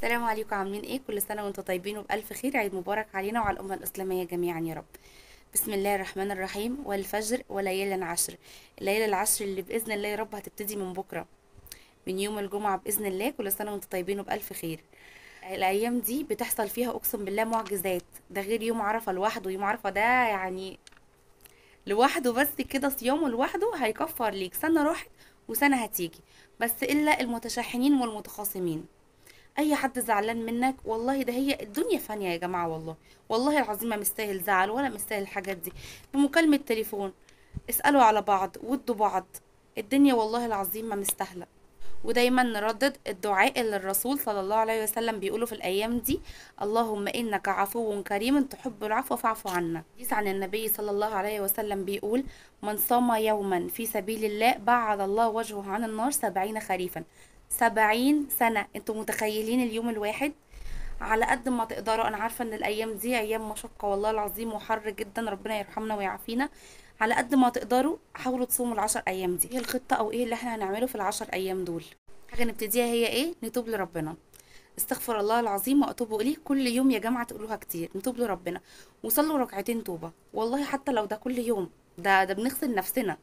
السلام عليكم، عاملين ايه؟ كل سنة وانتم طيبين وبألف خير. عيد مبارك علينا وعلى الأمة الإسلامية جميعا يا رب. بسم الله الرحمن الرحيم. والفجر وليال عشر. الليلة العشر اللي بإذن الله يا رب هتبتدي من بكرة، من يوم الجمعة بإذن الله. كل سنة وانتم طيبين وبألف خير. الأيام دي بتحصل فيها أقسم بالله معجزات، ده غير يوم عرفة لوحده. يوم عرفة ده يعني لوحده بس كده، صيامه لوحده هيكفر ليك سنة راحت وسنة هتيجي. بس إلا المتشحنين والمتخاصمين. اي حد زعلان منك والله ده هي الدنيا فانية يا جماعة، والله والله العظيم ما مستاهل زعل ولا مستاهل الحاجات دي. بمكالمة تليفون اسألوا على بعض ودوا بعض. الدنيا والله العظيم ما مستاهلة. ودايما نردد الدعاء اللي الرسول صلى الله عليه وسلم بيقوله في الايام دي: اللهم انك عفو كريم تحب العفو فاعف عنا. حديث عن النبي صلى الله عليه وسلم بيقول: من صام يوما في سبيل الله بعد الله وجهه عن النار 70 خريفا. 70 سنة. انتوا متخيلين اليوم الواحد؟ على قد ما تقدروا، انا عارفه ان الايام دي ايام مشقه والله العظيم وحر جدا، ربنا يرحمنا ويعافينا. على قد ما تقدروا حاولوا تصوموا ال10 ايام دي. ايه الخطه او ايه اللي احنا هنعمله في ال10 ايام دول؟ حاجه نبتديها هي ايه؟ نتوب لربنا. استغفر الله العظيم واتوب اليه. كل يوم يا جماعه تقولوها كتير، نتوب لربنا وصلوا ركعتين توبه. والله حتى لو ده كل يوم، ده بنغسل نفسنا.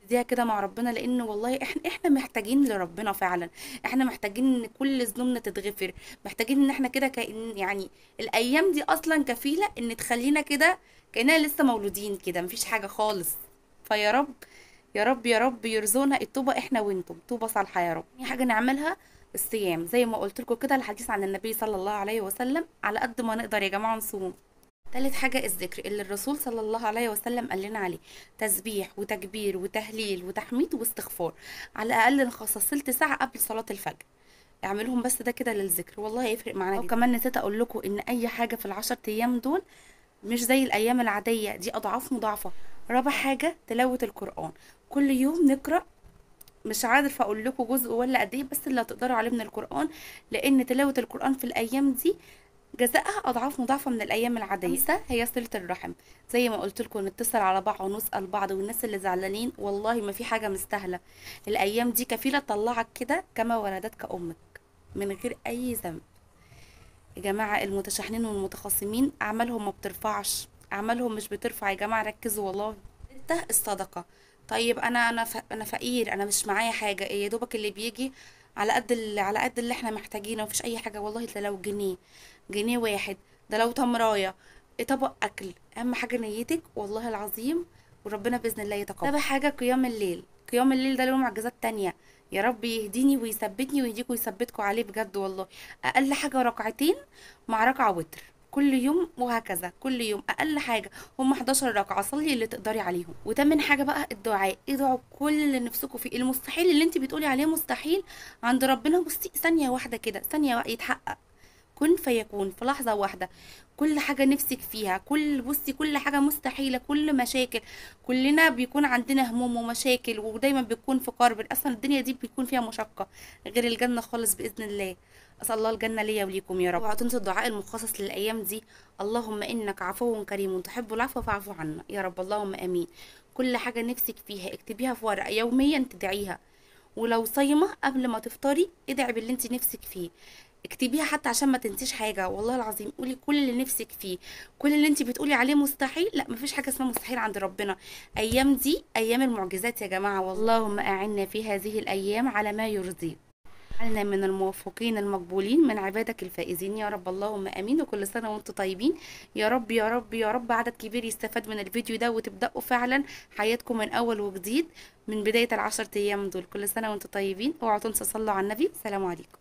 دي كده مع ربنا، لان والله احنا محتاجين لربنا فعلا. احنا محتاجين ان كل ذنوبنا تتغفر. محتاجين ان احنا كده كأن يعني الايام دي اصلا كفيلة ان تخلينا كده كأننا لسه مولودين كده، مفيش حاجة خالص. فيا رب يا رب يا رب يرزقنا التوبة احنا وانتم، توبة صالحة يا رب. تاني حاجة نعملها الصيام، زي ما قلت لكم كده الحديث عن النبي صلى الله عليه وسلم: على قد ما نقدر يا جماعة نصوم. تالت حاجة الذكر اللي الرسول صلى الله عليه وسلم قال لنا عليه: تسبيح وتكبير وتهليل وتحميد واستغفار. على الأقل نخصص تلت ساعة قبل صلاة الفجر. اعملهم بس ده كده للذكر، والله هيفرق معانا جدا. وكمان نسيت اقول لكم ان اي حاجة في ال10 ايام دول مش زي الايام العادية، دي اضعاف مضاعفة. رابع حاجة تلاوة القرآن. كل يوم نقرأ، مش عارفه اقول لكم جزء ولا قد ايه، بس اللي هتقدروا عليه من القرآن. لان تلاوة القرآن في الايام دي جزاءها اضعاف مضاعفه من الايام العاديه. خمسة هي صله الرحم. زي ما قلت لكم نتصل على بعض ونسال بعض، والناس اللي زعلانين والله ما في حاجه مستاهله. الايام دي كفيله تطلعك كده كما ولدتك امك من غير اي ذنب. يا جماعه المتشحنين والمتخاصمين اعمالهم ما بترفعش، اعمالهم مش بترفع يا جماعه، ركزوا والله. ستة الصدقه. طيب انا فقير، انا مش معايا حاجه، إيه يا دوبك اللي بيجي على قد اللي احنا محتاجينه، مفيش اي حاجه. والله ده لو جنيه، جنيه واحد، ده لو تمرايه، طبق اكل، اهم حاجه نيتك والله العظيم، وربنا باذن الله يتقبل. سابع حاجه قيام الليل. قيام الليل ده له معجزات تانية. يا رب يهديني ويثبتني ويهديكوا ويثبتكوا عليه بجد والله. اقل حاجه ركعتين مع ركعه وتر كل يوم، وهكذا كل يوم اقل حاجه هم 11 ركعه، صلي اللي تقدري عليهم. وتمن حاجه بقى الدعاء. ادعوا كل اللي نفسكم فيه. المستحيل اللي انت بتقولي عليه مستحيل عند ربنا، بصي ثانيه واحده كده، ثانيه واحدة يتحقق. كن فيكون في لحظة واحدة. كل حاجة نفسك فيها، بصي كل حاجة مستحيلة، كل مشاكل. كلنا بيكون عندنا هموم ومشاكل، ودايما بيكون في كرب، اصلا الدنيا دي بيكون فيها مشقة غير الجنة خالص بإذن الله. أسأل الله الجنة ليا وليكم يا رب. اوعوا تنسوا الدعاء المخصص للأيام دي: اللهم إنك عفو كريم تحب العفو فاعف عنا يا رب. اللهم آمين. كل حاجة نفسك فيها اكتبيها في ورقة يوميا تدعيها. ولو صايمة قبل ما تفطري ادعي باللي انت نفسك فيه. اكتبيها حتى عشان ما تنسيش حاجة، والله العظيم قولي كل اللي نفسك فيه. كل اللي انت بتقولي عليه مستحيل، لا مفيش حاجة اسمها مستحيل عند ربنا. ايام دي ايام المعجزات يا جماعة والله. اللهم اعنا في هذه الايام على ما يرضيك، اجعلنا من الموفقين المقبولين من عبادك الفائزين يا رب. اللهم امين. وكل سنة وانتم طيبين يا رب يا رب يا رب. عدد كبير يستفاد من الفيديو ده وتبدأوا فعلا حياتكم من اول وجديد من بداية ال10 ايام دول. كل سنة وانتم طيبين. اوعوا تنسوا صلوا على النبي. سلام عليكم.